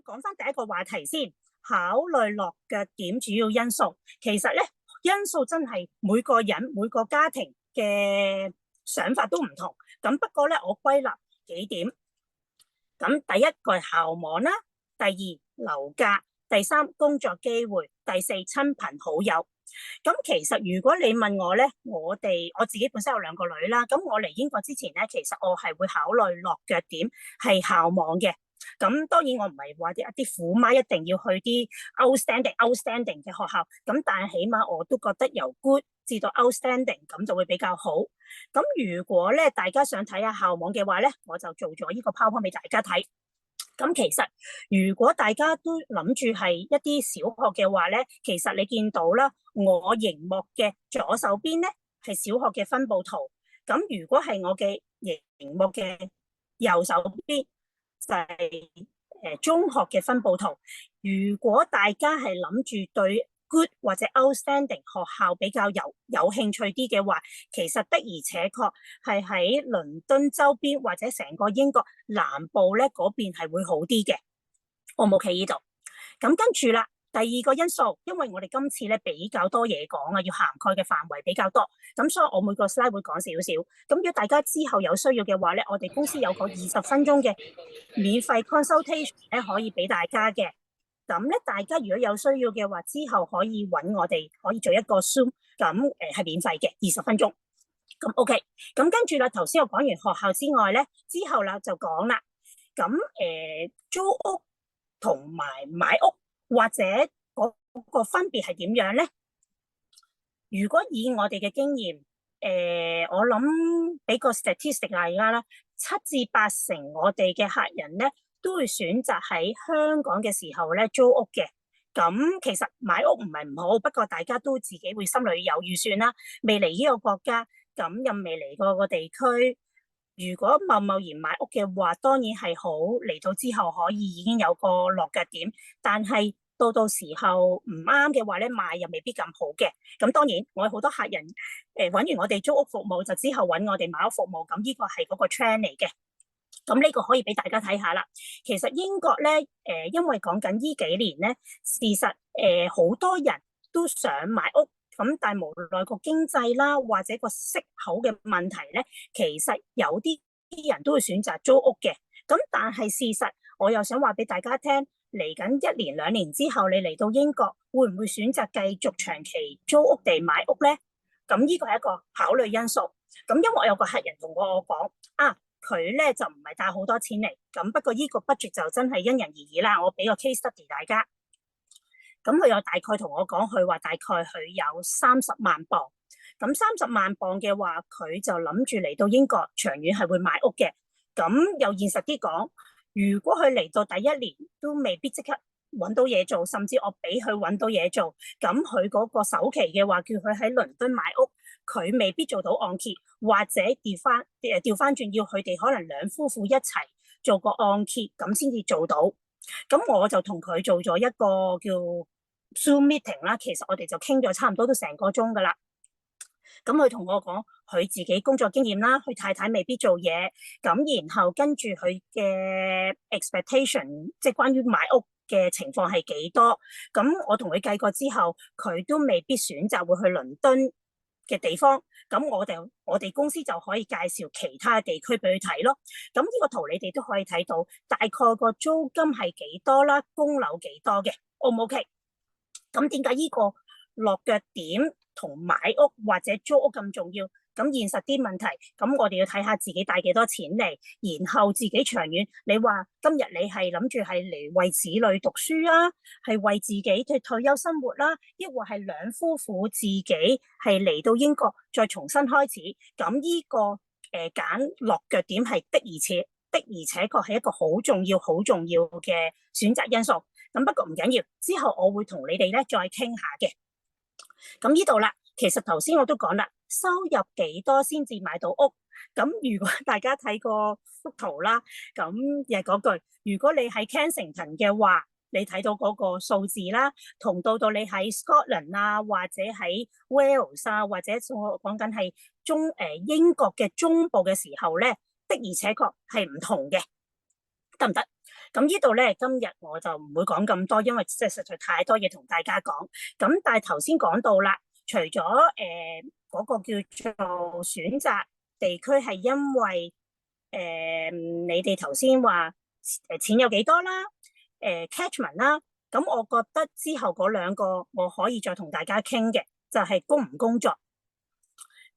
講翻第一個話題先，考慮落腳點主要因素。其實咧，因素真係每個人每個家庭嘅想法都唔同。咁不過咧，我歸納幾點。咁第一個係校網啦，第二樓價，第三工作機會，第四親朋好友。咁其實如果你問我咧，我自己本身有2個女啦，咁我嚟英國之前咧，其實我係會考慮落腳點係校網嘅。咁當然我唔係話一啲虎媽一定要去啲 outstanding 嘅學校，咁但係起碼我都覺得由 good 至到 outstanding 咁就會比較好。咁如果咧大家想睇下校網嘅話咧，我就做咗呢個 PowerPoint 俾大家睇。咁其實如果大家都諗住係一啲小學嘅話咧，其實你見到啦，我熒幕嘅左手邊咧係小學嘅分佈圖。咁如果係我嘅熒幕嘅右手邊就係中學嘅分佈圖。如果大家係諗住對 good 或者 outstanding 學校比較有興趣啲嘅話，其實的而且確係喺倫敦周邊或者成個英國南部咧嗰邊係會好啲嘅。我冇企呢度。咁跟住啦，第二個因素，因為我哋今次咧比較多嘢講啊，要涵蓋嘅範圍比較多，咁所以我每個 slide 會講少少。咁如果大家之後有需要嘅話咧，我哋公司有個20分鐘嘅免費 consultation 咧，可以俾大家嘅。咁咧，大家如果有需要嘅話，之後可以揾我哋，可以做一個 Zoom， 咁係免費嘅20分鐘。咁 OK， 咁跟住啦，頭先我講完學校之外咧，之後啦就講啦。咁租屋同埋買屋或者嗰個分別係點樣咧？如果以我哋嘅經驗，我諗俾個 statistic 大家啦，7至8成我哋嘅客人咧，都會選擇喺香港嘅時候咧租屋嘅。咁其實買屋唔係唔好，不過大家都自己會心裏有預算啦。未嚟呢個國家，咁又未嚟過個地區，如果貿然買屋嘅話，當然係好，嚟到之後可以已經有個落腳點。但係到時候唔啱嘅話咧，賣又未必咁好嘅。咁當然我有好多客人揾完我哋租屋服務，就之後揾我哋買屋服務。咁呢個係嗰個 trend 嚟嘅。咁呢個可以俾大家睇下啦。其實英國咧，因為講緊呢幾年咧，事實好多人都想買屋，咁但係無奈個經濟啦，或者個息口嘅問題咧，其實有啲人都會選擇租屋嘅。咁但係事實，我又想話俾大家聽，嚟緊1年2年之後，你嚟到英國，會唔會選擇繼續長期租屋地買屋咧？咁呢個係一個考慮因素。咁因為我有個客人同我講佢咧就唔係帶好多錢嚟，咁不過呢個 budget 就真係因人而異啦。我俾個 case study 大家，咁佢有大概同我講，佢話大概佢有30萬鎊，咁30萬鎊嘅話，佢就諗住嚟到英國長遠係會買屋嘅。咁又現實啲講，如果佢嚟到第1年都未必即刻揾到嘢做，甚至我俾佢揾到嘢做，咁佢嗰個首期嘅話，叫佢喺倫敦買屋，佢未必做到按揭，或者調翻轉要佢哋可能2夫婦一齊做個按揭，咁先至做到。咁我就同佢做咗一個叫 Zoom meeting 啦，其實我哋就傾咗差唔多都成個鐘噶啦。咁佢同我講佢自己工作經驗啦，佢太太未必做嘢，咁然後跟住佢嘅 expectation， 即係關於買屋嘅情況係幾多。咁我同佢計過之後，佢都未必選擇會去倫敦嘅地方。咁我哋公司就可以介紹其他地區俾佢睇咯。咁呢個圖你哋都可以睇到，大概個租金係幾多啦，供樓幾多嘅 ，O 唔 OK？咁點解呢個落腳點同買屋或者租屋咁重要？咁現實啲問題，咁我哋要睇下自己帶幾多錢嚟，然後自己長遠。你話今日你係諗住係嚟為子女讀書啊，係為自己嘅退休生活啦，抑或係2夫婦自己係嚟到英國再重新開始？咁呢個揀落腳點係的而且確係一個好重要嘅選擇因素。咁不過唔緊要，之後我會同你哋咧再傾下嘅。咁呢度啦，其實頭先我都講啦，收入幾多先至買到屋？咁如果大家睇過幅圖啦，咁又係嗰句，如果你喺 Kensington 嘅話，你睇到嗰個數字啦，同到你喺 Scotland 啊，或者喺 Wales 啊，或者我講緊係英國嘅中部嘅時候咧，的而且確係唔同嘅，得唔得？咁呢度咧，今日我就唔會講咁多，因為即係實在太多嘢同大家講。咁但係頭先講到啦，除咗嗰個叫做選擇地區係因為你哋頭先話錢有幾多啦，catchment 啦，咁我覺得之後嗰兩個我可以再同大家傾嘅，就係工唔工作。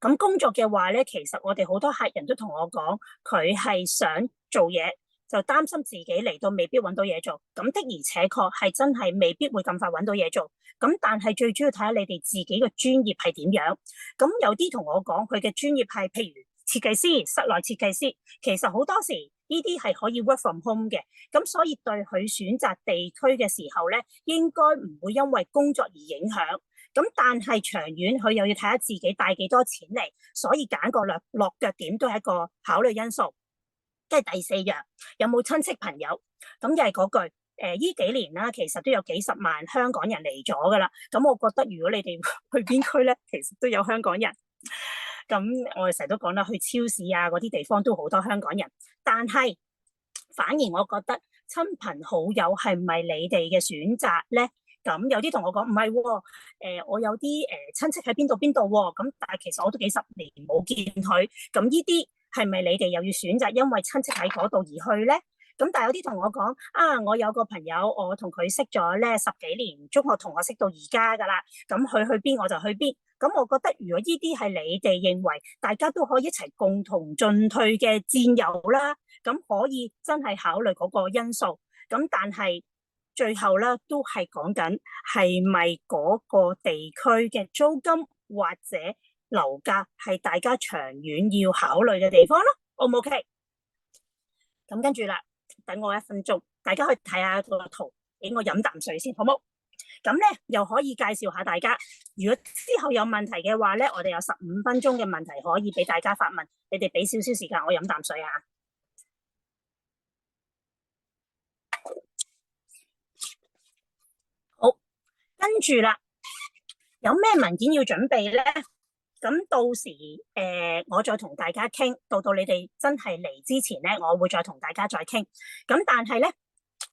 咁工作嘅話咧，其實我哋好多客人都同我講，佢係想做嘢，就擔心自己嚟到未必揾到嘢做。咁的而且確係真係未必會咁快揾到嘢做。咁但係最主要睇下你哋自己嘅專業係點樣。咁有啲同我講佢嘅專業係譬如設計師、室內設計師，其實好多時呢啲係可以 work from home 嘅。咁所以對佢選擇地區嘅時候咧，應該唔會因為工作而影響。咁但係長遠佢又要睇下自己帶幾多錢嚟，所以揀個落腳點都係一個考慮因素。跟住第四樣，有冇親戚朋友？咁又係嗰句，呢幾年啦，其實都有幾十萬香港人嚟咗噶啦。咁我覺得如果你哋去邊區咧，其實都有香港人。咁我哋成日都講啦，去超市啊嗰啲地方都好多香港人。但係反而我覺得親朋好友係咪你哋嘅選擇咧？咁有啲同我講唔係喎，我有啲親戚喺邊度喎，咁但係其實我都幾十年冇見佢，咁呢啲係咪你哋又要選擇因為親戚喺嗰度而去咧？咁但係有啲同我講啊，我有個朋友，我同佢識咗咧10幾年，中學同學識到而家噶啦，咁佢去邊我就去邊。咁我覺得如果呢啲係你哋認為大家都可以一齊共同進退嘅戰友啦，咁可以真係考慮嗰個因素。咁但係最後咧都係講緊係咪嗰個地區嘅租金或者樓價係大家長遠要考慮嘅地方咯。O 唔 OK？ 咁跟住啦，等我1分鐘，大家去睇下個圖，俾我飲啖水先，好冇？咁咧又可以介紹下大家，如果之後有問題嘅話咧，我哋有15分鐘嘅問題可以俾大家發問，你哋俾少少時間我飲啖水啊。好，跟住啦，有咩文件要準備咧？咁到時我再同大家傾，到你哋真係嚟之前咧，我會再同大家再傾。咁但係咧，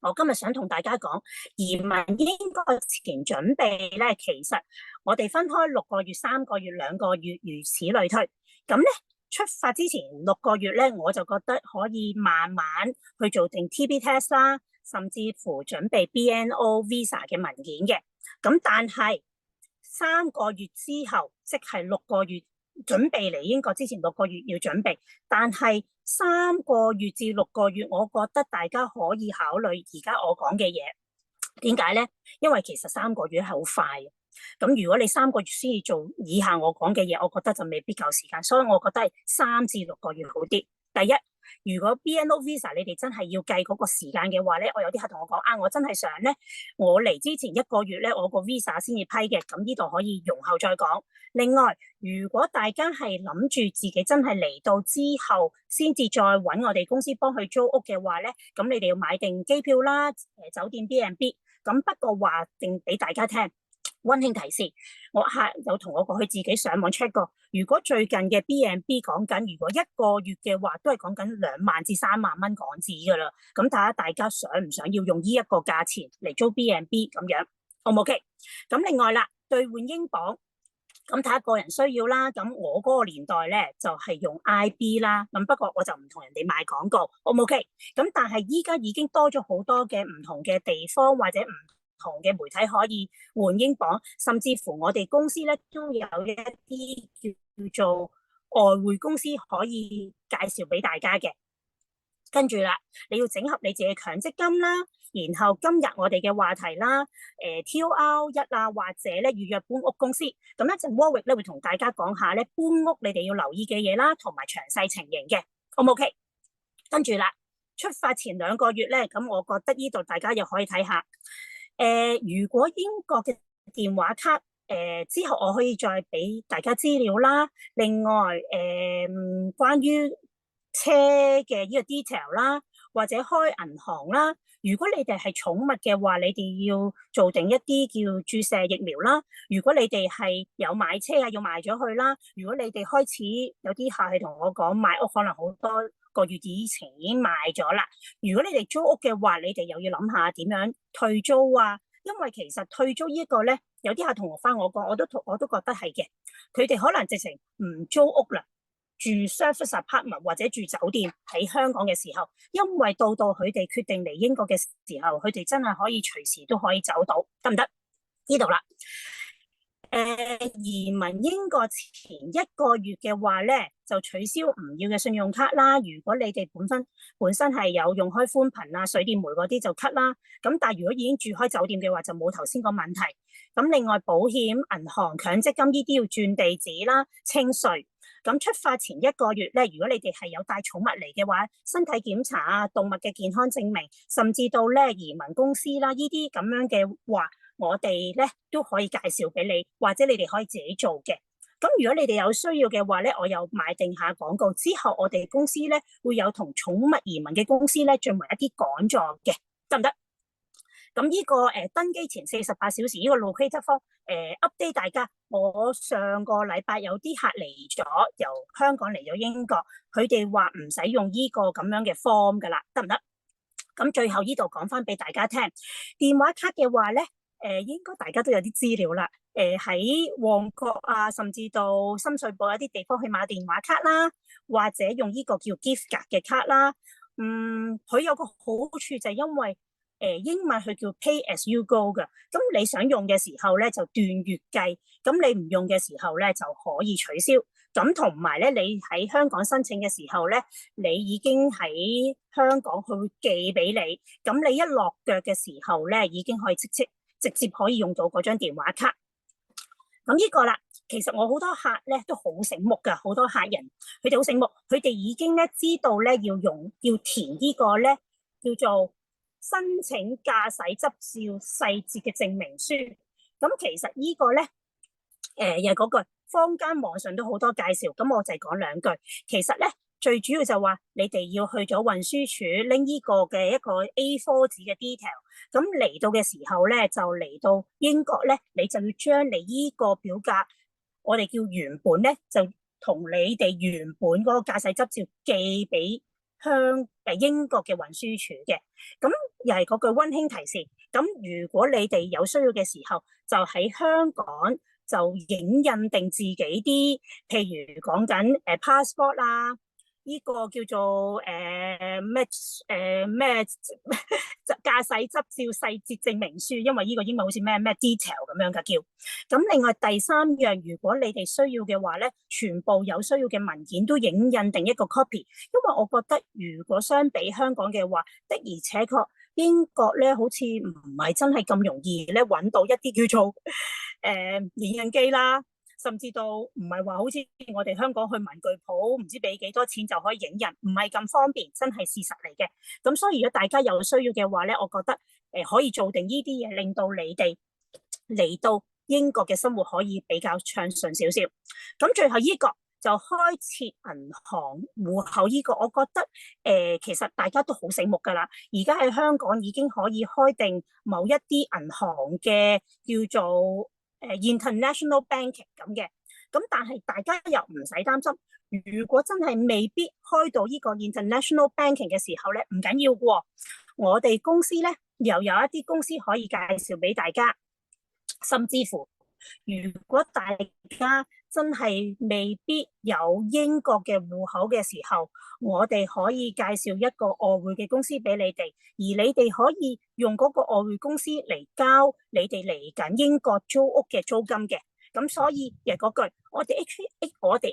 我今日想同大家講，移民英國前準備咧，其實我哋分開6個月、3個月、2個月，如此類推。咁咧出發之前6個月咧，我就覺得可以慢慢去做定 TB test 啦，甚至乎準備 BNO Visa 嘅文件嘅。咁但係3個月之後，即係6個月準備嚟英國之前6個月要準備，但係3個月至6個月，我覺得大家可以考慮而家我講嘅嘢。點解咧？因為其實3個月係好快嘅。咁如果你3個月先至做以下我講嘅嘢，我覺得就未必夠時間，所以我覺得係3至6個月好啲。第一，如果 BNO Visa 你哋真係要計嗰個時間嘅話咧，我有啲客同我講啊，我真係想咧，我嚟之前1個月咧，我個 Visa 先至批嘅，咁呢度可以容後再講。另外，如果大家係諗住自己真係嚟到之後先至再揾我哋公司幫佢租屋嘅話咧，咁你哋要買定機票啦，酒店 B&B。咁不過話定俾大家聽。溫馨提示，我客有同我講，佢自己上網 check 過，如果最近嘅 B&B 講緊，如果1個月嘅話，都係講緊2萬至3萬蚊港紙噶啦。咁睇下大家想唔想要用呢一個價錢嚟租 B&B 咁樣 ，O 唔 OK？ 咁另外啦，兌換英鎊，咁睇下個人需要啦。咁我嗰個年代咧就係用 IB 啦。咁不過我就唔同人哋賣廣告，O 唔 OK？ 咁但係依家已經多咗好多嘅唔同嘅地方或者唔同嘅媒體可以換英鎊，甚至乎我哋公司咧都有一啲叫做外匯公司可以介紹俾大家嘅。跟住啦，你要整合你自己嘅強積金啦，然後今日我哋嘅話題啦，TOR1啊，或者咧預約搬屋公司。咁一陣 Warwick 咧會同大家講下咧搬屋你哋要留意嘅嘢啦，同埋詳細情形嘅。O 唔 OK？ 跟住啦，出發前2個月咧，咁我覺得呢度大家又可以睇下。如果英國嘅電話卡，之後我可以再俾大家資料啦。另外，關於車嘅呢個 detail 啦，或者開銀行啦。如果你哋係寵物嘅話，你哋要做定一啲叫注射疫苗啦。如果你哋係有買車啊，要賣咗佢啦。如果你哋開始有啲客係同我講買屋，可能好多個月以前已經賣咗啦。如果你哋租屋嘅話，你哋又要諗下點樣退租啊。因為其實退租呢個咧，有啲客同學翻我講，我都覺得係嘅。佢哋可能直情唔租屋啦，住 service apartment 或者住酒店喺香港嘅時候，因為到佢哋決定嚟英國嘅時候，佢哋真係可以隨時都可以走到，得唔得？呢度啦。移民英國前1個月嘅話咧，就取消唔要嘅信用卡啦。如果你哋本身係有用開寬頻啊、水電煤嗰啲就 cut 啦。咁但係如果已經住開酒店嘅話，就冇頭先個問題。咁另外保險、銀行、強積金呢啲要轉地址啦、清稅。咁出發前1個月咧，如果你哋係有帶寵物嚟嘅話，身體檢查啊、動物嘅健康證明，甚至到咧移民公司啦，呢啲咁樣嘅話，我哋咧都可以介紹俾你，或者你哋可以自己做嘅。咁如果你哋有需要嘅話咧，我又買定下廣告，之後我哋公司咧會有同寵物移民嘅公司咧進行一啲講座嘅，得唔得？咁呢個登機前48小時呢個 locator form update 大家。我上個禮拜有啲客嚟咗，由香港嚟咗英國，佢哋話唔使用呢個咁樣嘅 form 噶啦，得唔得？咁最後呢度講翻俾大家聽，電話卡嘅話咧，應該大家都有啲資料啦。喺旺角啊，甚至到深水埗一啲地方去買電話卡啦，或者用呢個叫 gift card 嘅卡啦。佢有個好處就係因為英文佢叫 pay as you go 嘅，咁你想用嘅時候咧就斷月計，咁你唔用嘅時候咧就可以取消。咁同埋咧，你喺香港申請嘅時候咧，你已經喺香港佢會寄俾你，咁你一落腳嘅時候咧，已經可以直接可以用到嗰張電話卡。咁呢個啦，其實我好多客咧都好醒目㗎，好多客人佢哋好醒目，佢哋已經咧知道咧要填呢個咧叫做申請駕駛執照細節嘅證明書。咁其實呢個咧又係嗰句，坊間網上都好多介紹，咁我就係講兩句。其實咧最主要就話你哋要去咗運輸署拎呢個嘅一個 A4 紙嘅 detail， 咁嚟到嘅時候咧就嚟到英國咧，你就要將你呢個表格，我哋叫原本咧，就同你哋原本嗰個駕駛執照寄俾英國嘅運輸署嘅。咁又係嗰句溫馨提示，咁如果你哋有需要嘅時候，就喺香港就影印定自己啲，譬如講緊passport 啦，呢個叫做咩駕駛執照細節證明書，因為呢個英文好似咩 detail 咁樣嘅叫。咁另外第三樣，如果你哋需要嘅話咧，全部有需要嘅文件都影印定一個 copy， 因為我覺得如果相比香港嘅話，的而且確英國咧好似唔係真係咁容易咧揾到一啲叫做影印機啦。甚至到唔係話好似我哋香港去文具鋪唔知俾幾多錢就可以影印，唔係咁方便，真係事實嚟嘅。咁所以如果大家有需要嘅話咧，我覺得可以做定呢啲嘢，令到你哋嚟到英國嘅生活可以比較暢順少少。咁最後呢個就開設銀行戶口呢個，我覺得其實大家都好醒目㗎啦。而家喺香港已經可以開定某一啲銀行嘅叫做international banking 咁嘅，咁但係大家又唔使擔心，如果真係未必開到呢個 international banking 嘅時候咧，唔緊要喎。我哋公司咧又有一啲公司可以介紹俾大家，甚至乎如果大家真係未必有英國嘅戶口嘅時候，我哋可以介紹一個外匯嘅公司俾你哋，而你哋可以用嗰個外匯公司嚟交你哋嚟緊英國租屋嘅租金嘅。咁所以亦嗰句，我哋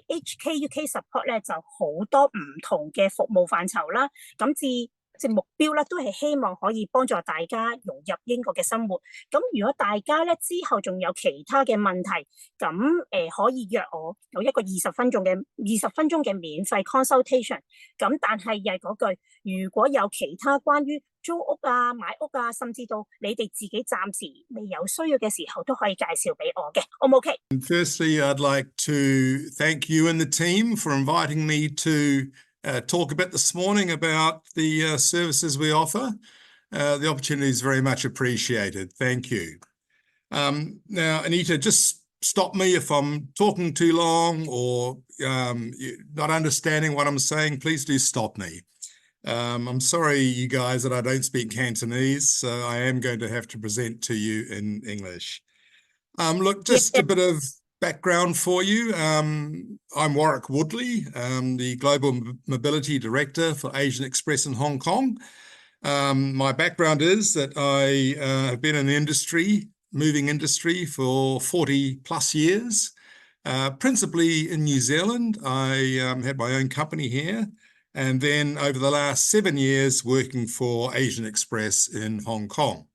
HK UK Support 咧就好多唔同嘅服務範疇啦。咁即目標咧都係希望可以幫助大家融入英國嘅生活。咁如果大家咧之後仲有其他嘅問題，咁可以約我有一個20分鐘嘅免費 consultation。咁但係又係嗰句，如果有其他關於租屋啊、買屋啊，甚至到你哋自己暫時未有需要嘅時候，都可以介紹俾我嘅。O 唔 OK? Firstly, I'd like to thank you and the team for inviting me to talk a bit this morning about the services we offer. The opportunity is very much appreciated. Thank you. Now, Anita, just stop me if I'm talking too long or not understanding what I'm saying. Please do stop me. I'm sorry, you guys, that I don't speak Cantonese, so I am going to have to present to you in English. Look, just a bit of background for you. I'm Warwick Woodley, the Global Mobility Director for Asian Express in Hong Kong. My background is that I have been in the industry, moving industry, for 40 plus years, principally in New Zealand. I had my own company here, and then over the last 7 years working for Asian Express in Hong Kong.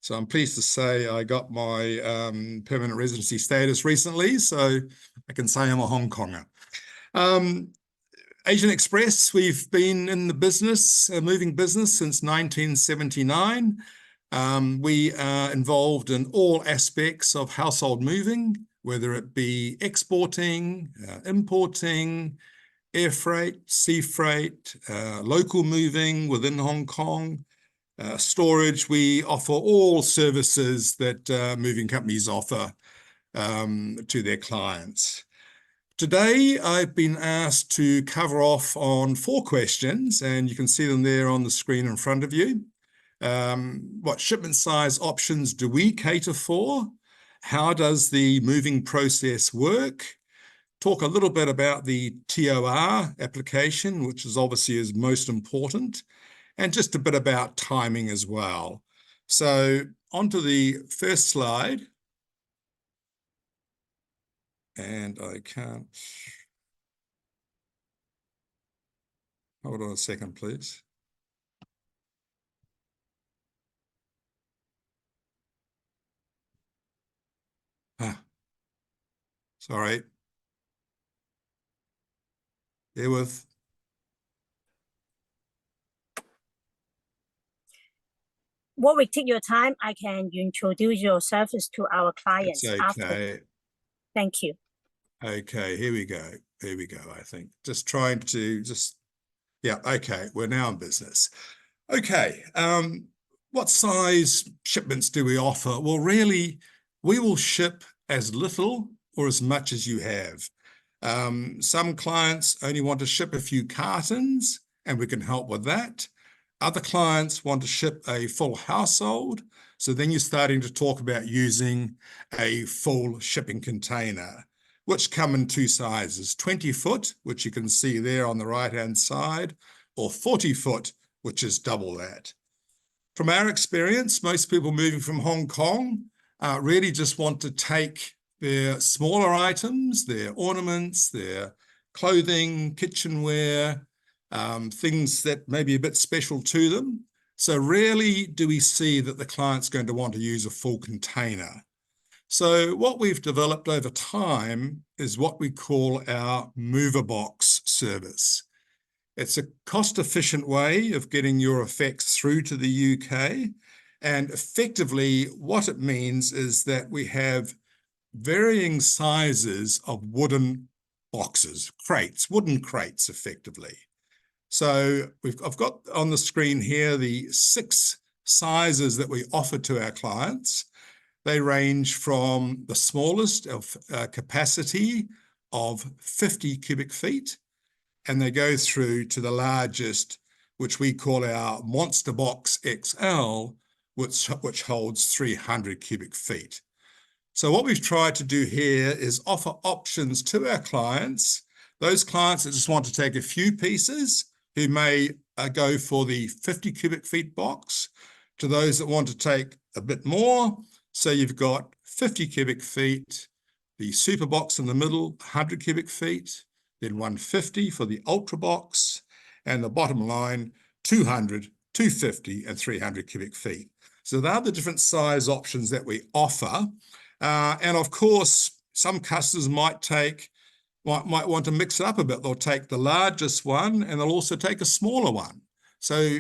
So I'm pleased to say I got my permanent residency status recently, so I can say I'm a Hong Konger. Asian Express, we've been in the business, moving business, since 1979. We are involved in all aspects of household moving, whether it be exporting, importing, air freight, sea freight, local moving within Hong Kong, storage. We offer all services that moving companies offer to their clients. Today, I've been asked to cover off on 4 questions, and you can see them there on the screen in front of you. What shipment size options do we cater for? How does the moving process work? Talk a little bit about the TOR application, which is obviously most important, and just a bit about timing as well. So on to the first slide. And I can't... Hold on a second, please. Sorry. Bear with. Warwick, take your time. I can introduce your service to our clients after. Okay. Thank you. Okay, here we go. Here we go, I think. Just trying to yeah, okay, we're now in business. Okay, what size shipments do we offer? Well, really, we will ship as little or as much as you have. Some clients only want to ship a few cartons, and we can help with that. Other clients want to ship a full household, so then you're starting to talk about using a full shipping container, which come in 2 sizes, 20 foot, which you can see there on the right-hand side, or 40 foot, which is double that. From our experience, most people moving from Hong Kong really just want to take their smaller items, their ornaments, their clothing, kitchenware, things that may be a bit special to them. So rarely do we see that the client's going to want to use a full container. So what we've developed over time is what we call our mover box service. It's a cost-efficient way of getting your effects through to the UK. And effectively, what it means is that we have varying sizes of wooden boxes, crates, wooden crates, effectively. So I've got on the screen here the 6 sizes that we offer to our clients. They range from the smallest of capacity of 50 cubic feet, and they go through to the largest, which we call our Monster Box XL, which holds 300 cubic feet. So what we've tried to do here is offer options to our clients, those clients that just want to take a few pieces, who may go for the 50 cubic feet box, to those that want to take a bit more. So you've got 50 cubic feet, the super box in the middle, 100 cubic feet, then 150 for the ultra box, and the bottom line, 200, 250, and 300 cubic feet. So they are the different size options that we offer. And of course, some customers might want to mix it up a bit. They'll take the largest one, and they'll also take a smaller one. So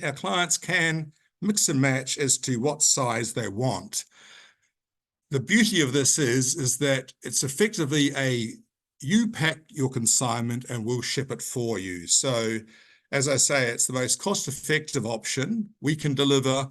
our clients can mix and match as to what size they want. The beauty of this is that it's effectively you pack your consignment and we'll ship it for you. So as I say, it's the most cost-effective option. We can deliver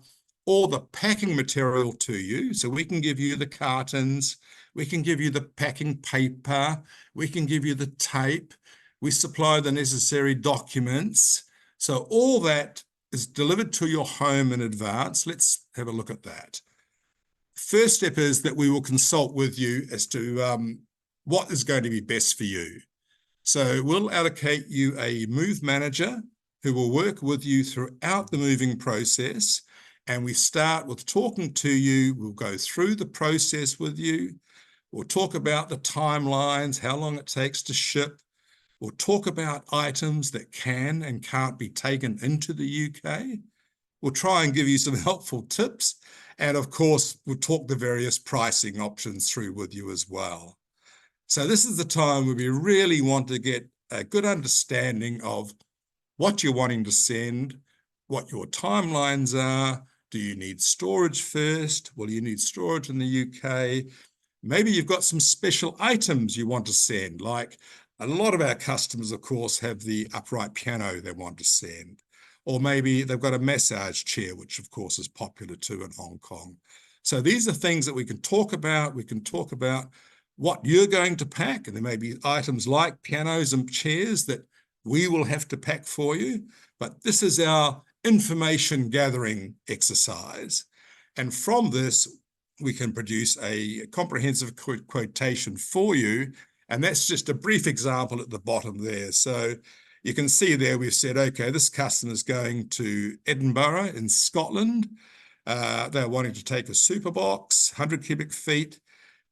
all the packing material to you. So we can give you the cartons, we can give you the packing paper, we can give you the tape, we supply the necessary documents. So all that is delivered to your home in advance. Let's have a look at that. First step is that we will consult with you as to what is going to be best for you. So we'll allocate you a move manager who will work with you throughout the moving process. And we start with talking to you. We'll go through the process with you. We'll talk about the timelines, how long it takes to ship. We'll talk about items that can and can't be taken into the UK. We'll try and give you some helpful tips. And of course, we'll talk the various pricing options through with you as well. So this is the time where we really want to get a good understanding of what you're wanting to send, what your timelines are. Do you need storage first? Will you need storage in the UK? Maybe you've got some special items you want to send, like a lot of our customers, of course, have the upright piano they want to send. Or maybe they've got a massage chair, which of course is popular too in Hong Kong. So these are things that we can talk about. We can talk about what you're going to pack, and there may be items like pianos and chairs that we will have to pack for you. But this is our information gathering exercise. And from this, we can produce a comprehensive quotation for you. And that's just a brief example at the bottom there. So you can see there we've said, okay, this customer is going to Edinburgh in Scotland. They're wanting to take a super box, 100 cubic feet.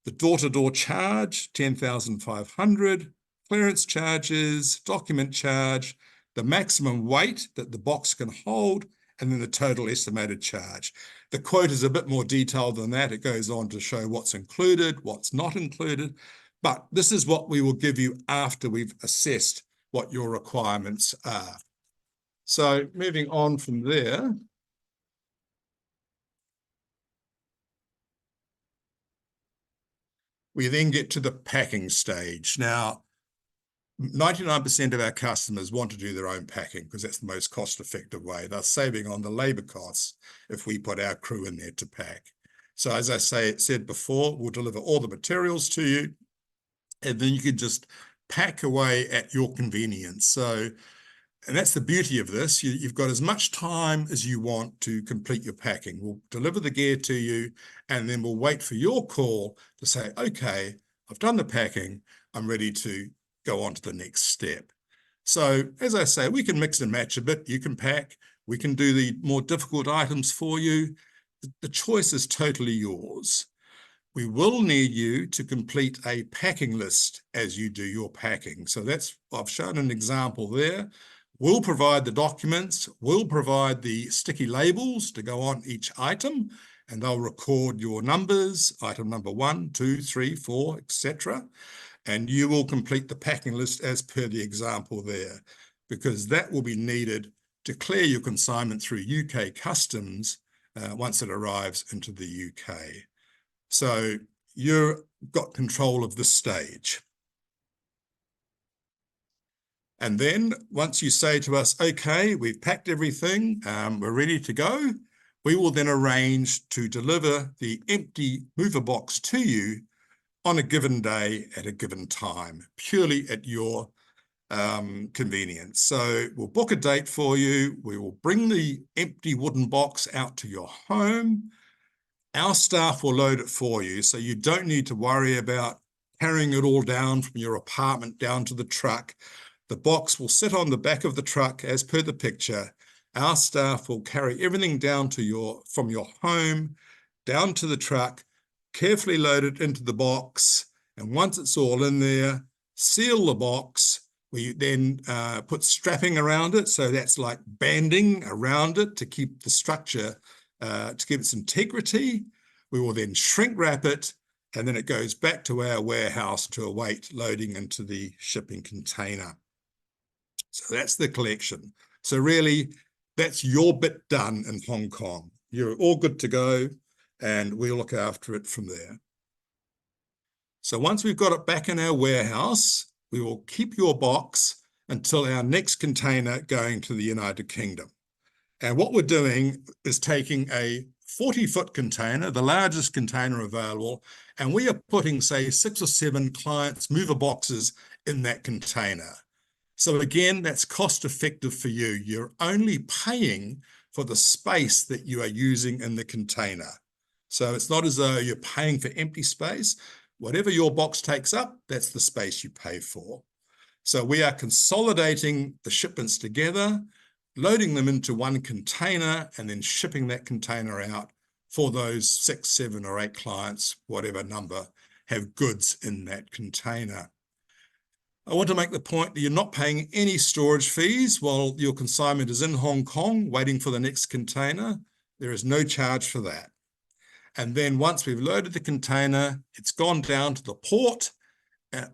The door-to-door charge, 10,500. Clearance charges, document charge, the maximum weight that the box can hold, and then the total estimated charge. The quote is a bit more detailed than that. It goes on to show what's included, what's not included. But this is what we will give you after we've assessed what your requirements are. So moving on from there, we then get to the packing stage. Now, 99% of our customers want to do their own packing because that's the most cost-effective way. They're saving on the labor costs if we put our crew in there to pack. So as I said before, we'll deliver all the materials to you, and then you can just pack away at your convenience. So, and that's the beauty of this. You've got as much time as you want to complete your packing. We'll deliver the gear to you, and then we'll wait for your call to say, okay, I've done the packing. I'm ready to go on to the next step. So as I say, we can mix and match a bit. You can pack. We can do the more difficult items for you. The choice is totally yours. We will need you to complete a packing list as you do your packing. So that's, I've shown an example there. We'll provide the documents, we'll provide the sticky labels to go on each item, and they'll record your numbers, item number 1, 2, 3, 4, etc. And you will complete the packing list as per the example there, because that will be needed to clear your consignment through UK customs once it arrives into the UK. So you've got control of this stage. And then once you say to us, okay, we've packed everything, we're ready to go, we will then arrange to deliver the empty mover box to you on a given day at a given time, purely at your convenience. So we'll book a date for you. We will bring the empty wooden box out to your home. Our staff will load it for you, so you don't need to worry about carrying it all down from your apartment down to the truck. The box will sit on the back of the truck as per the picture. Our staff will carry everything down to from your home down to the truck, carefully load it into the box, and once it's all in there, seal the box. We then put strapping around it, so that's like banding around it to keep the structure, to keep its integrity. We will then shrink wrap it, and then it goes back to our warehouse to await loading into the shipping container. So that's the collection. So really, that's your bit done in Hong Kong. You're all good to go, and we'll look after it from there. So once we've got it back in our warehouse, we will keep your box until our next container going to the United Kingdom. And what we're doing is taking a 40-foot container, the largest container available, and we are putting, say, 6 or 7 clients' mover boxes in that container. So again, that's cost effective for you. You're only paying for the space that you are using in the container. So it's not as though you're paying for empty space. Whatever your box takes up, that's the space you pay for. So we are consolidating the shipments together, loading them into one container, and then shipping that container out for those 6, 7, or 8 clients, whatever number, have goods in that container. I want to make the point that you're not paying any storage fees while your consignment is in Hong Kong waiting for the next container. There is no charge for that. And then once we've loaded the container, it's gone down to the port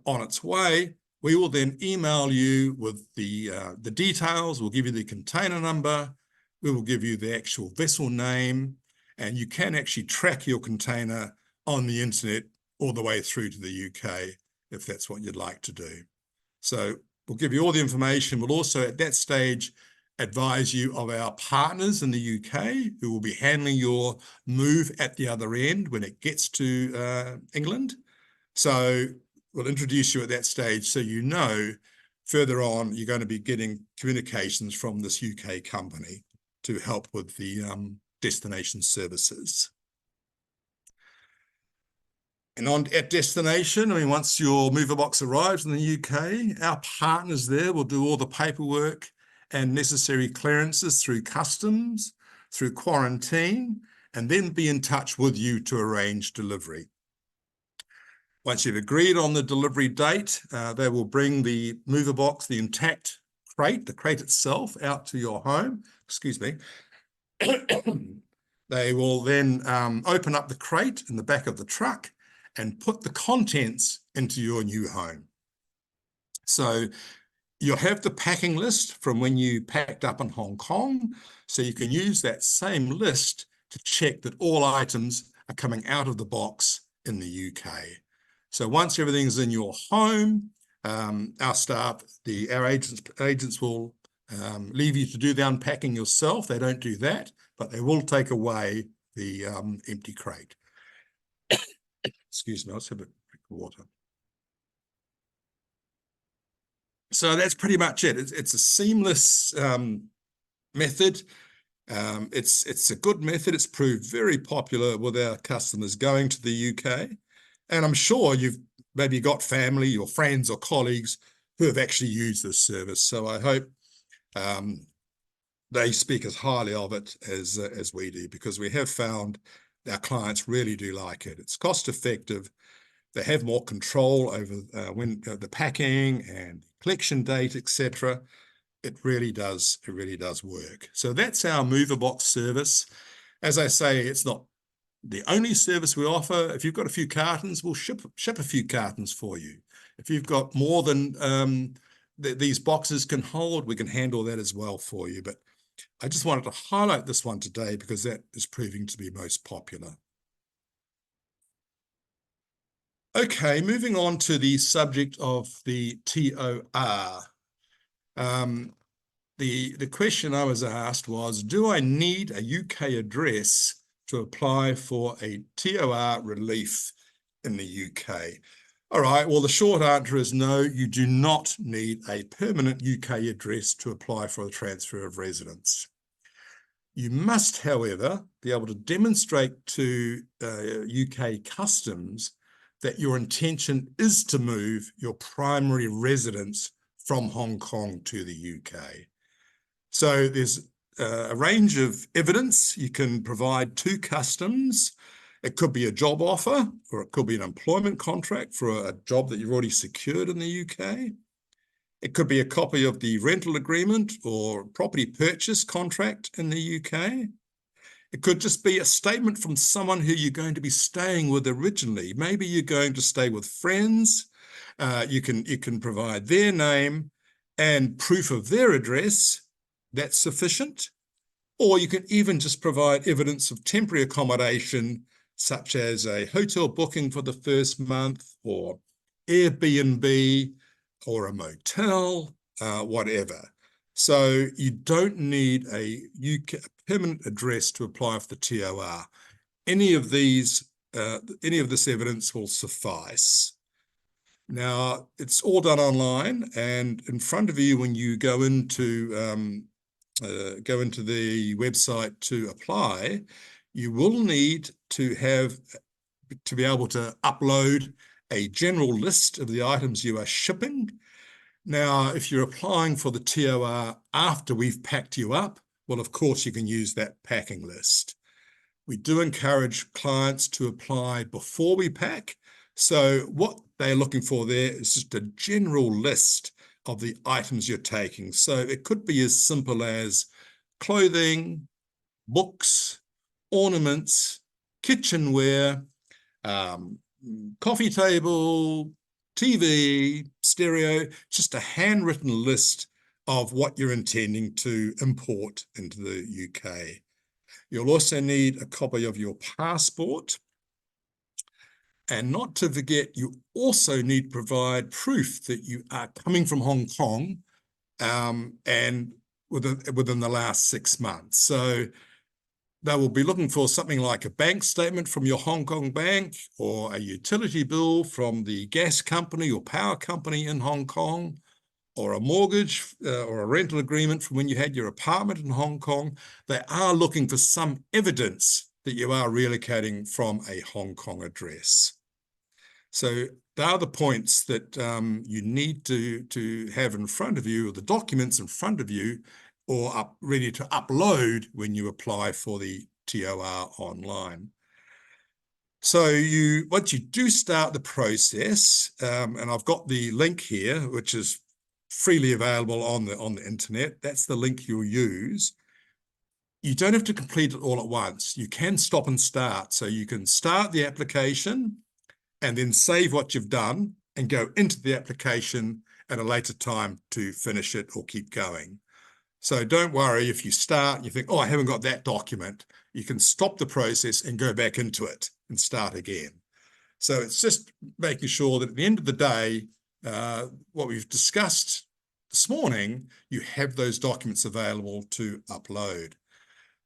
on its way. We will then email you with the details. We'll give you the container number. We will give you the actual vessel name, and you can actually track your container on the internet all the way through to the UK if that's what you'd like to do. So we'll give you all the information. We'll also at that stage advise you of our partners in the UK who will be handling your move at the other end when it gets to England. So we'll introduce you at that stage so you know further on you're going to be getting communications from this UK company to help with the destination services. And at destination, I mean, once your mover box arrives in the UK, our partners there will do all the paperwork and necessary clearances through customs, through quarantine, and then be in touch with you to arrange delivery. Once you've agreed on the delivery date, they will bring the mover box, the intact crate, the crate itself, out to your home. Excuse me. They will then open up the crate in the back of the truck and put the contents into your new home. So you'll have the packing list from when you packed up in Hong Kong, so you can use that same list to check that all items are coming out of the box in the UK. So once everything's in your home, our staff, our agents will leave you to do the unpacking yourself. They don't do that, but they will take away the empty crate. Excuse me, let's have a drink of water. So that's pretty much it. It's a seamless method. It's a good method. It's proved very popular with our customers going to the UK. And I'm sure you've maybe got family or friends or colleagues who have actually used this service. So I hope they speak as highly of it as we do, because we have found our clients really do like it. It's cost effective. They have more control over when the packing and collection date, etc. It really does work. So that's our mover box service. As I say, it's not the only service we offer. If you've got a few cartons, we'll ship a few cartons for you. If you've got more than these boxes can hold, we can handle that as well for you. But I just wanted to highlight this one today because that is proving to be most popular. Okay, moving on to the subject of the TOR. The question I was asked was, do I need a UK address to apply for a TOR relief in the UK? All right, well, the short answer is no, you do not need a permanent UK address to apply for a transfer of residence. You must, however, be able to demonstrate to UK customs that your intention is to move your primary residence from Hong Kong to the UK. So there's a range of evidence you can provide to customs. It could be a job offer, or it could be an employment contract for a job that you've already secured in the UK. It could be a copy of the rental agreement or property purchase contract in the UK. It could just be a statement from someone who you're going to be staying with originally. Maybe you're going to stay with friends. You can provide their name and proof of their address. That's sufficient. Or you can even just provide evidence of temporary accommodation, such as a hotel booking for the first month, or Airbnb, or a motel, whatever. So you don't need a permanent address to apply for the TOR. Any of this evidence will suffice. Now, it's all done online, and in front of you when you go into the website to apply, you will need to be able to upload a general list of the items you are shipping. Now, if you're applying for the TOR after we've packed you up, well, of course, you can use that packing list. We do encourage clients to apply before we pack. So what they're looking for there is just a general list of the items you're taking. So it could be as simple as clothing, books, ornaments, kitchenware, coffee table, TV, stereo, just a handwritten list of what you're intending to import into the UK. You'll also need a copy of your passport. And not to forget, you also need to provide proof that you are coming from Hong Kong and within the last 6 months. So they will be looking for something like a bank statement from your Hong Kong bank, or a utility bill from the gas company or power company in Hong Kong, or a mortgage or a rental agreement from when you had your apartment in Hong Kong. They are looking for some evidence that you are relocating from a Hong Kong address. So they are the points that you need to have in front of you, or the documents in front of you, or ready to upload when you apply for the TOR online. So once you do start the process, and I've got the link here, which is freely available on the internet. That's the link you'll use. You don't have to complete it all at once. You can stop and start. So you can start the application and then save what you've done and go into the application at a later time to finish it or keep going. So don't worry if you start and you think, oh, I haven't got that document. You can stop the process and go back into it and start again. So it's just making sure that at the end of the day, what we've discussed this morning, you have those documents available to upload.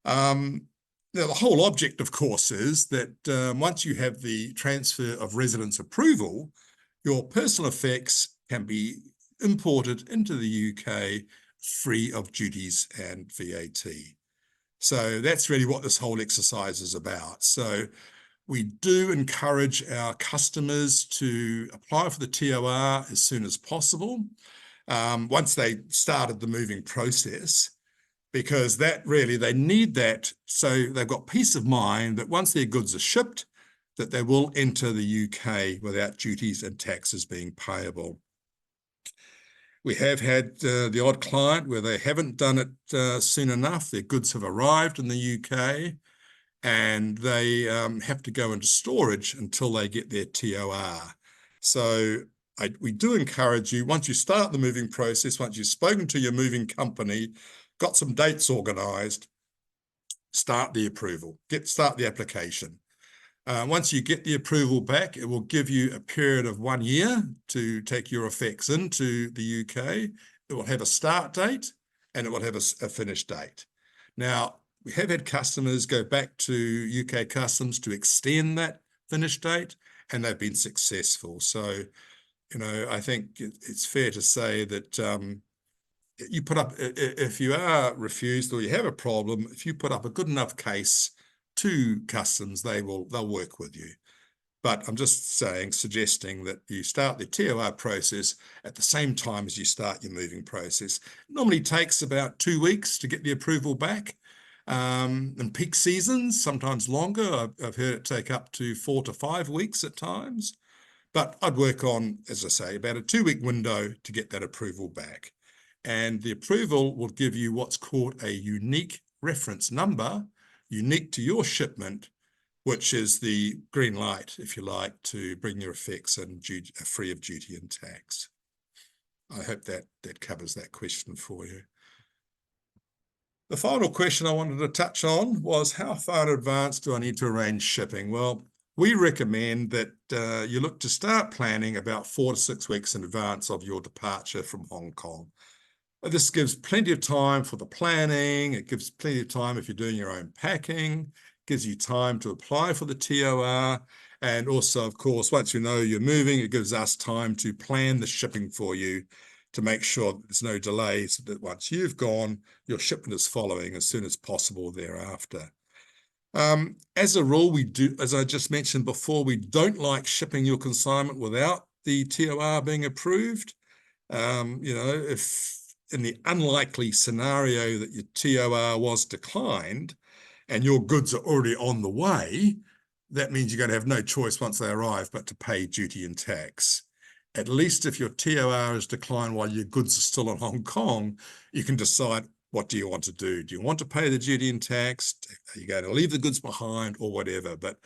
Now, the whole object, of course, is that once you have the transfer of residence approval, your personal effects can be imported into the UK free of duties and VAT. So that's really what this whole exercise is about. So we do encourage our customers to apply for the TOR as soon as possible, once they started the moving process, because that really, they need that so they've got peace of mind that once their goods are shipped, that they will enter the UK without duties and taxes being payable. We have had the odd client where they haven't done it soon enough. Their goods have arrived in the UK and they have to go into storage until they get their TOR. So we do encourage you, once you start the moving process, once you've spoken to your moving company, got some dates organised, start the approval, start the application. Once you get the approval back, it will give you a period of 1 year to take your effects into the UK. It will have a start date and it will have a finish date. Now, we have had customers go back to UK Customs to extend that finish date, and they've been successful. So, you know, I think it's fair to say that you put up, if you are refused or you have a problem, if you put up a good enough case to Customs, they'll work with you. But I'm just suggesting that you start the TOR process at the same time as you start your moving process. It normally takes about 2 weeks to get the approval back. In peak seasons, sometimes longer. I've heard it take up to 4 to 5 weeks at times. But I'd work on, as I say, about a 2-week window to get that approval back. And the approval will give you what's called a unique reference number, unique to your shipment, which is the green light, if you like, to bring your effects in free of duty and tax. I hope that covers that question for you. The final question I wanted to touch on was, how far in advance do I need to arrange shipping? Well, we recommend that you look to start planning about 4 to 6 weeks in advance of your departure from Hong Kong. This gives plenty of time for the planning. It gives plenty of time if you're doing your own packing, gives you time to apply for the TOR. And also, of course, once you know you're moving, it gives us time to plan the shipping for you to make sure that there's no delays, so that once you've gone, your shipment is following as soon as possible thereafter. As a rule, we do, as I just mentioned before, we don't like shipping your consignment without the TOR being approved. You know, if in the unlikely scenario that your TOR was declined and your goods are already on the way, that means you're going to have no choice once they arrive but to pay duty and tax. At least if your TOR is declined while your goods are still in Hong Kong, you can decide, what do you want to do? Do you want to pay the duty and tax? Are you going to leave the goods behind or whatever? But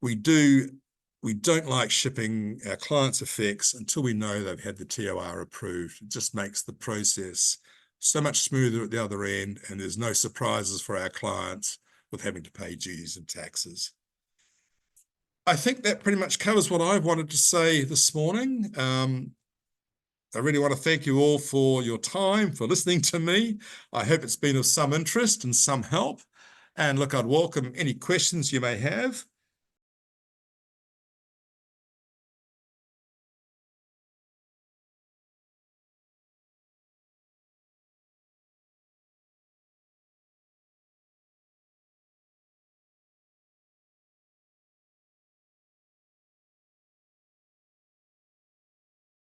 we don't like shipping our clients' effects until we know they've had the TOR approved. It just makes the process so much smoother at the other end, and there's no surprises for our clients with having to pay duties and taxes. I think that pretty much covers what I wanted to say this morning. I really want to thank you all for your time, for listening to me. I hope it's been of some interest and some help. And look, I'd welcome any questions you may have.